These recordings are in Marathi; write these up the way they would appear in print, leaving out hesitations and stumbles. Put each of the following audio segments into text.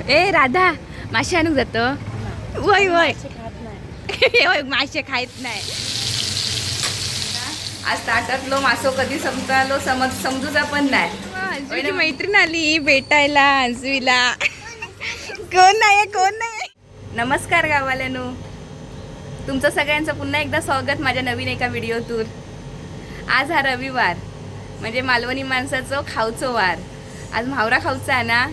ए राधा मासे आणूक जातो. वय वय वय मासे खायत नाही. आज ताटातलो मासो कधी संपतालो समजूचा पण नाही. मैत्रीण आली भेटायला अंजवीला. कोण नाही. नमस्कार गावाल्यानो, तुमचं सगळ्यांचं पुन्हा एकदा स्वागत माझ्या नवीन एका व्हिडिओतून. आज हा रविवार म्हणजे मालवणी माणसाचं खाऊचं वार. आज म्हावरा खाऊचा आहे ना,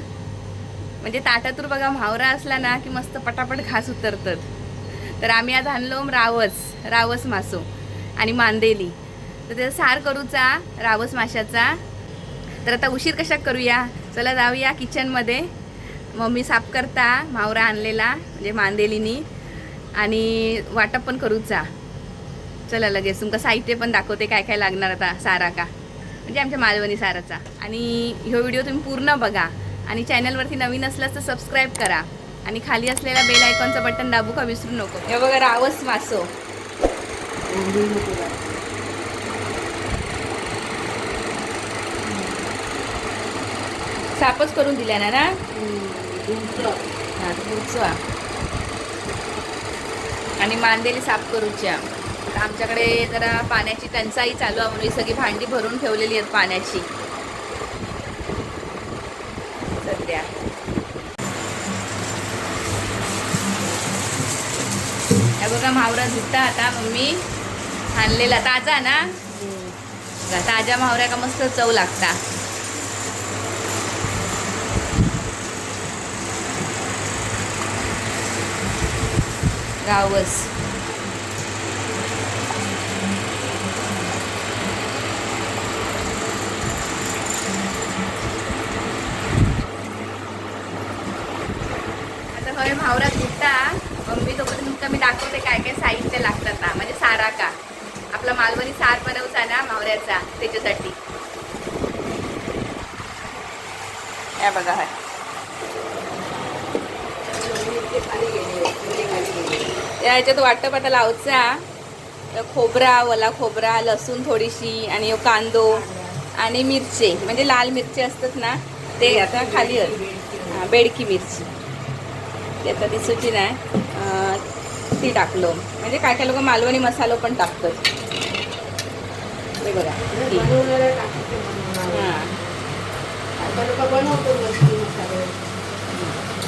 म्हणजे ताटातून बघा म्हावरा असला ना की मस्त पटापट घास उतरतात. तर आम्ही आज आणलो रावस मासो आणि मांदेली. तर त्याचा सार करूचा रावस माशाचा. तर आता उशीर कशा करूया, चला जाऊया किचनमध्ये. मम्मी साफ करता म्हावरा आणलेला म्हणजे मांदेलीनी, आणि वाटप पण करूचा. चला लगेच तुमका साहित्य पण दाखवते काय काय लागणार आता सारा का, म्हणजे आमच्या मालवणी साराचा. आणि ह्यो व्हिडिओ तुम्ही पूर्ण बघा, आणि चॅनलवरती नवीन असल्यास तर सबस्क्राईब करा, आणि खाली असलेला बेल आयकॉनचं बटन दाबू का विसरू नको. हे बघा रावस मासो. साफच करून दिल्या ना ना. आणि मांदेली साफ करूच्या. आमच्याकडे जरा पाण्याची टंचाई चालू आहे म्हणून सगळी भांडी भरून ठेवलेली आहेत पाण्याची सध्या. हे बघा म्हावरा धुता आता मम्मी आणलेला ताजा ना. ताज्या म्हावऱ्या का मस्त चव लागता. रावस आता होय म्हावरा धुता मम्मी. तोपर्यंत तुमका मी दाखवते काय काय साहित्य लागतात ना, म्हणजे सारा का आपला मालवणी सार बनवचा ना म्हावऱ्याचा, त्याच्यासाठी. या बघा हाय याच्यात वाटप आता लावचा. खोबरा, वला खोबरा, लसूण थोडीशी, आणि कांदो आणि मिरची, म्हणजे लाल मिरची असतात ना ते आता खाली बेडकी मिरची ते आता दिसूची नाही, ती टाकलो. म्हणजे काय काय लोक मालवणी मसालो पण टाकतात. हे बघा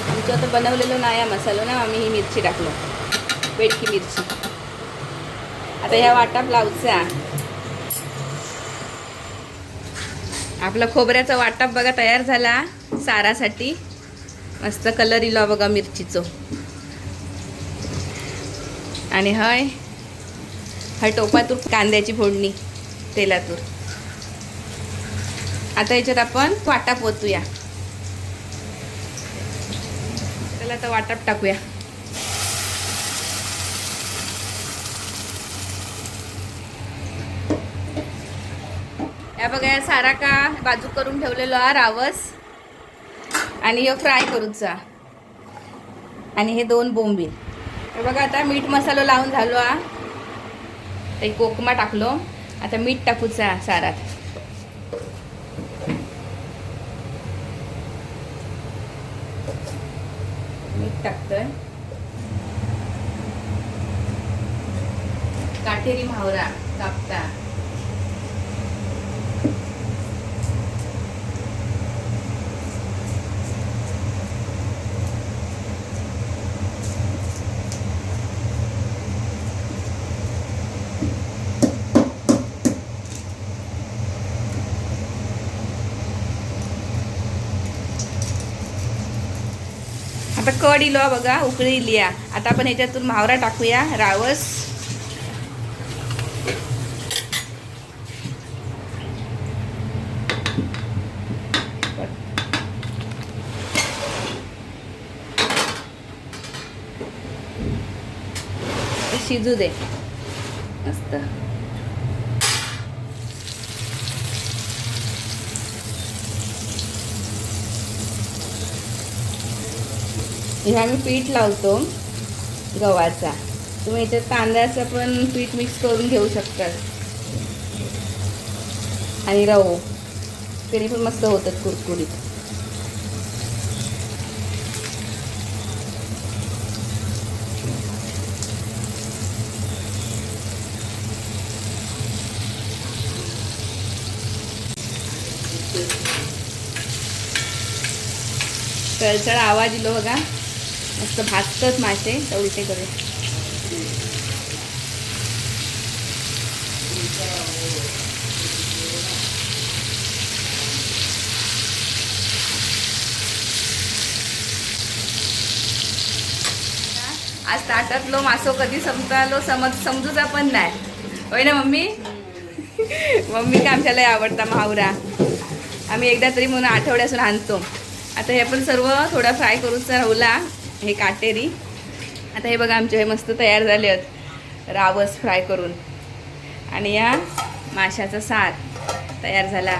आमच्या आता बनवलेलो नाही मसालो ना, आम्ही ही मिरची टाकलो, बेडकी मिरची. आता ह्या वाटप लावचा. आपला खोबऱ्याचा वाटप बघा तयार झाला सारासाठी. मस्त कलर इला बघा मिरचीचो. आणि हा टोपातून कांद्याची फोडणी तेलातून. आता याच्यात आपण वाटप ओतूया. चला आता वाटप टाकूया. या बघा या सारा का बाजू करून ठेवलेलो हा रावस, आणि हे फ्राय करूचा. आणि हे 2 बोंबील. हे बघा आता मीठ मसाला लावून झालो हा. एक कोकमा टाकलो. आता मीठ टाकूचा सारात. मीठ टाकतोय. काटेरी म्हावरा कापता. आता कड इलो बघा, उकळी इलिया. आता आपण ह्याच्यातून म्हावरा टाकूया रावस. शिजू दे मस्त. हे आम्ही पीठ लावतो गव्हाचा. तुम्ही याच्यात तांदळाचं पण पीठ मिक्स करून घेऊ शकता, आणि रवो तरी पण मस्त होतात कुरकुरीत. चळचळ आवाज दिलो बघा. मस्त भाजतच मासे तर उलटे करू. आज ताटातलो मासो कधी संपतालो समजूचा पण नाही. होय ना मम्मी? मम्मी का आमच्याला आवडता मावरा. आम्ही एकदा तरी म्हणून आठवड्यासून आणतो. आता हे पण सर्व थोडा फ्राय करूच राहुला. हे काटेरी आता हे बघा आमचे हे मस्त तयार झाले आहेत रावस फ्राय करून. आणि या माशाचा सार तयार झाला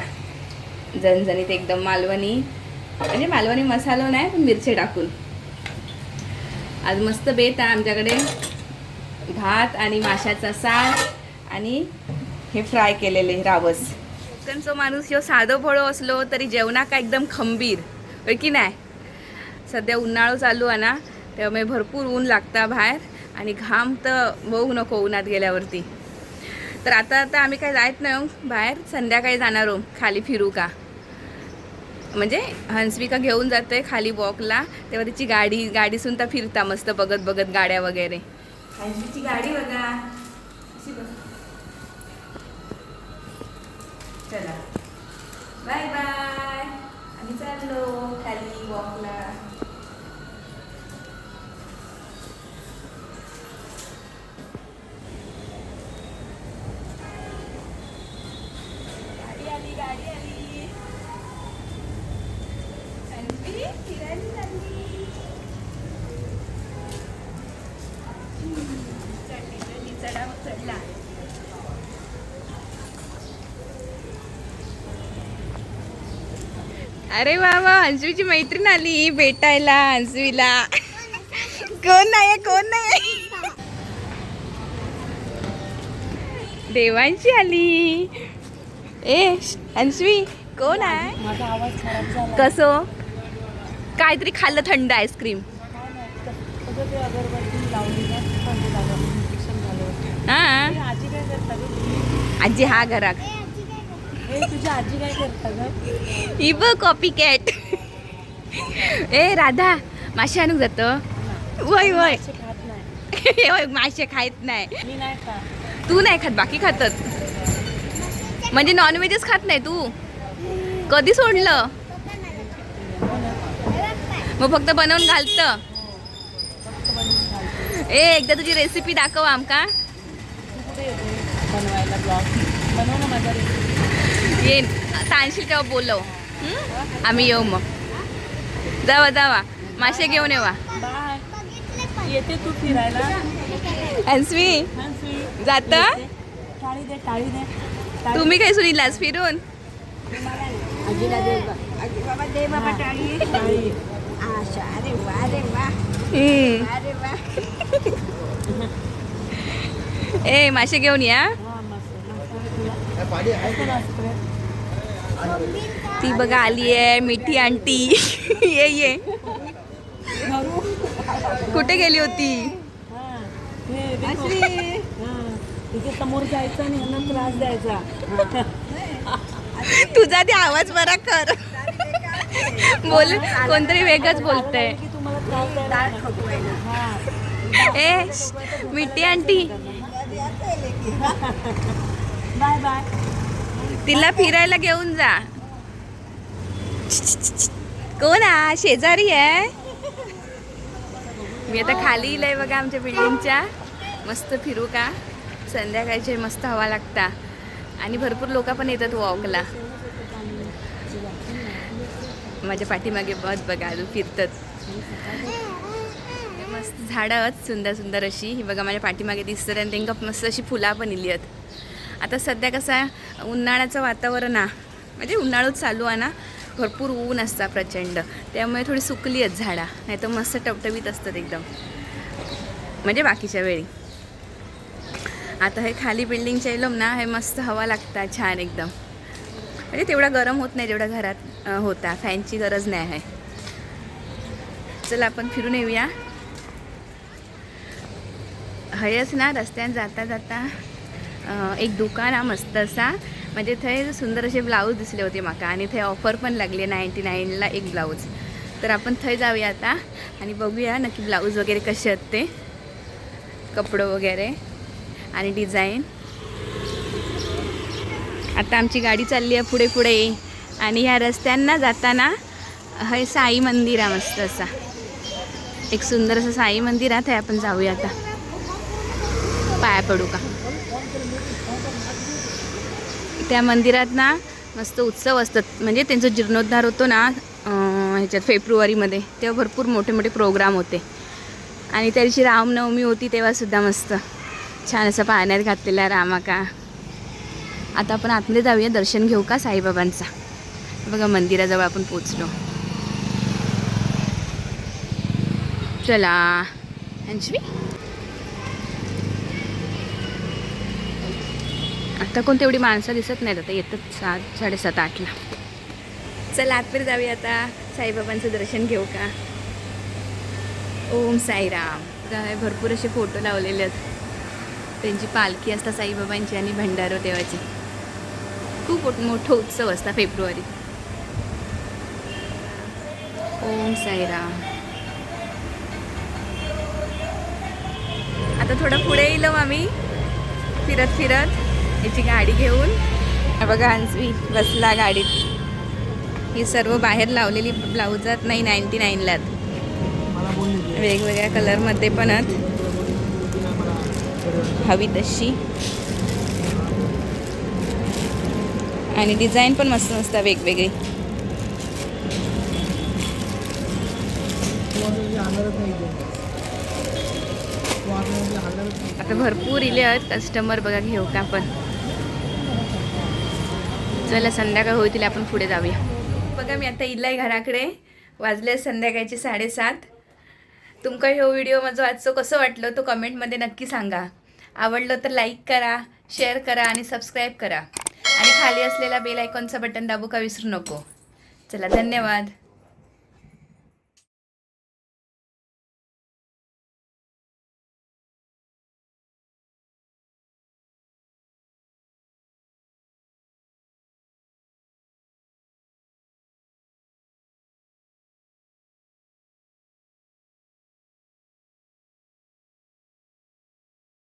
झणझणीत एकदम मालवणी. म्हणजे मालवणी मसाला नाही पण मिरची टाकून. आज मस्त बेत आहे आमच्याकडे. भात आणि माशाचा सार आणि हे फ्राय केलेले रावस. कोकणचा माणूस ह्यो साधं फळो असलो तरी जेवणाका एकदम खंबीर होय की नाही. सध्या उन्हाळा चालू आहे ना त्यामुळे भरपूर ऊन लागता बाहेर आणि घाम तर बघू नको उन्हात गेल्यावरती. तर आता आम्ही काही जायत नाही बाहेर. संध्याकाळी जाणार हो खाली फिरू का. म्हणजे हंसविका घेऊन जाते खाली वॉकला. तेव्हा तिची गाडीसून तर फिरता मस्त बघत बघत गाड्या वगैरे. हंसवीची गाडी बघा. चला बाय बाय. आम्ही चाललो खाली वॉकला. गाडी आली गाडी आली. फिरायला लागली. चढा मग चढला. अरे वा वा हंसवीची मैत्रीण आली भेटायला हंसवीला. कोण नाही कोण नाही. देवांशी आली. ए हंसवी कोण आहे. माझा आवाज खराब झाला. कसं काहीतरी खाल्लं थंड आईस्क्रीम. अगरबत्ती लावली ना इन्फेक्शन झालं. हा आजी काय करता ग. आजी हा घरात. तुझी आजी काय करता ग. ही बघ कॉपी कॅट. ए राधा मासे आणून जातं. वय वय खात नाही. होय मासे खात नाही. मी नाही खात. तू नाही खात बाकी खातात. म्हणजे नॉनव्हेजच खात नाही तू. कधी सोडलं. मग फक्त बनवून घालतं. ए एकदा तुझी रेसिपी दाखव आमका. बनवायला ब्लॉग बनव ना माझा रेसिपी. ये ताणशील तेव्हा बोलव. आम्ही येऊ मग. जावा मासे घेऊन येवा. बाय. येते तू फिरायला. हंसवी जात. टाळी दे टाळी दे. तुम्ही काय सुनीलास फिरून. आजीला दे बाबा दे बाबा टाळी. टाळी. आशा अरे वा अरे वा अरे वा. ए मासे घेऊन या. हा मस्त. ती बघा आली आहे मिठी आंटी. ये कुठे गेली होती. तिथे समोर जायचं आणि यांना त्रास द्यायचा. तुझा ते आवाज बरा कर. बोल कोणतरी वेगळंच बोलतंय. की तुम्हाला त्रास द्यायला. ए मिठी आंटी बाय बाय. तिला फिरायला घेऊन जा. कोण शेजारी आहे. मी आता खाली येईल बघा आमच्या बिल्डिंगच्या. मस्त फिरू का. संध्याकाळचे मस्त हवा लागता आणि भरपूर लोक पण येतात वॉकला. माझ्या पाठीमागे बघा अजून फिरतात. मस्त झाडं आहेत सुंदर सुंदर अशी. ही बघा माझ्या पाठीमागे दिसतात आणि त्यांना मस्त अशी फुला पण इली आहेत. आता सध्या कसं आहे उन्हाळ्याचं वातावरण आहे. म्हणजे उन्हाळाच चालू आहे ना. भरपूर ऊन असतं प्रचंड. त्यामुळे थोडी सुकली आहेत झाडं. नाही तर मस्त टवटवीत असतात एकदम म्हणजे बाकीच्या वेळी. आता हे खाली बिल्डिंगच्या येलो ना हे मस्त हवा लागतात छान एकदम. म्हणजे तेवढा गरम होत नाही जेवढा घरात होता. फॅनची गरज नाही आहे. चला आपण फिरून येऊया. हयच ना रस्त्यात जाता जाता एक दुकान हा मस्त असा. म्हणजे थंय सुंदर असे ब्लाऊज दिसले होते माका आणि थंय ऑफर पण लागली 99ला एक ब्लाऊज. तर आपण थंय जाऊया आता आणि बघूया नक्की ब्लाऊज वगैरे कसे आहेत ते, कपडं वगैरे आणि डिझाईन. आता आमची गाडी चालली आहे पुढे पुढे आणि ह्या रस्त्यांना जाताना हे साई मंदिर आहे मस्त असा, एक सुंदर असं साई मंदिर आहे. ते आपण जाऊया आता, पाया पडू का. त्या मंदिरात ना मस्त उत्सव असतात, म्हणजे त्यांचा जीर्णोद्धार होतो ना ह्याच्यात फेब्रुवारीमध्ये, तेव्हा भरपूर मोठे मोठे प्रोग्राम होते. आणि त्या दिवशी रामनवमी होती तेव्हासुद्धा मस्त छान असं पाण्यात घातलेला रामा का. आता आपण आतमध्ये जाऊया, दर्शन घेऊ का साईबाबांचा. बघा मंदिराजवळ आपण पोचलो. चला अंजली. आता कोण तेवढी माणसं दिसत नाहीत, आता येतात 7, 7:30, 8ला. चला आतमध्ये जाऊया आता, साईबाबांचं दर्शन घेऊ का. ओम साईराम. काय भरपूर असे फोटो लावलेले आहेत, त्यांची पालखी असतात साईबाबांची आणि भंडारो देवाची. खूप मोठं उत्सव असता फेब्रुवारी. ओम साईराम. आता थोडं पुढे येलो आम्ही फिरत फिरत याची गाडी घेऊन. बघा अंजवी बसला गाडीत. ही सर्व बाहेर लावलेली ब्लाऊजात नाही 99ला वेगवेगळ्या कलरमध्ये पण आहेत, हवी तशी. आणि डिझाईन पण मस्त मस्त वेगवेगळी. आता भरपूर इले आहेत कस्टमर, बघा घेऊ का आपण. चला संध्याकाळ होईल आपण पुढे जाऊया. बघा मी आता इलाय घराकडे, वाजले संध्याकाळचे 7:30. तुमका ह्यो व्हिडिओ माझं आजचं कसं वाटलं तो कमेंटमध्ये नक्की सांगा. आवडलं तर लाईक करा, शेअर करा आणि सबस्क्राईब करा. आणि खाली असलेला बेल आयकॉनचा बटन दाबू का विसरू नको. चला धन्यवाद.